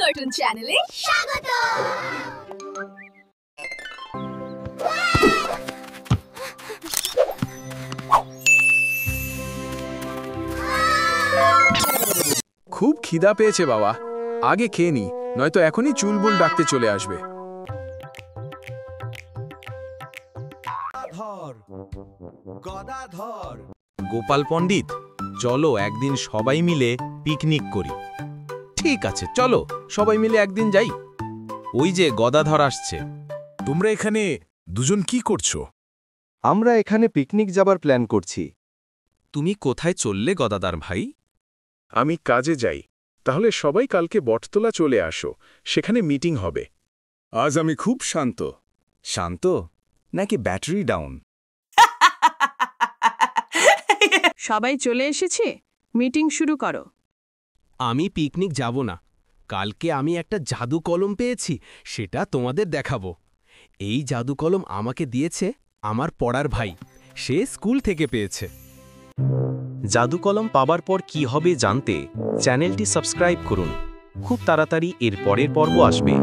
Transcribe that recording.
Cartoon চ্যানেলে স্বাগত। খুব খিদা পেয়েছে বাবা, আগে খেয়ে নি, নয়তো এখনই চুলবুল ডাকতে চলে আসবে। গোপাল পণ্ডিত, চলো একদিন সবাই মিলে পিকনিক করি। ঠিক আছে, চলো সবাই মিলে একদিন যাই। ওই যে গদাধর আসছে। তোমরা এখানে দুজন কি করছো? আমরা এখানে পিকনিক যাবার প্ল্যান করছি। তুমি কোথায় চললে গদাদার ভাই? আমি কাজে যাই, তাহলে সবাই কালকে বটতলা চলে আসো, সেখানে মিটিং হবে। আজ আমি খুব শান্ত। শান্ত নাকি ব্যাটারি ডাউন? সবাই চলে এসেছে, মিটিং শুরু করো। আমি পিকনিক যাব না। কালকে আমি একটা জাদু কলম পেয়েছি, সেটা তোমাদের দেখাবো। এই জাদু কলম আমাকে দিয়েছে আমার পড়ার ভাই, সে স্কুল থেকে পেয়েছে। জাদু কলম পাবার পর কি হবে জানতে চ্যানেলটি সাবস্ক্রাইব করুন। খুব তাড়াতাড়ি এর পরের পর্ব আসবে।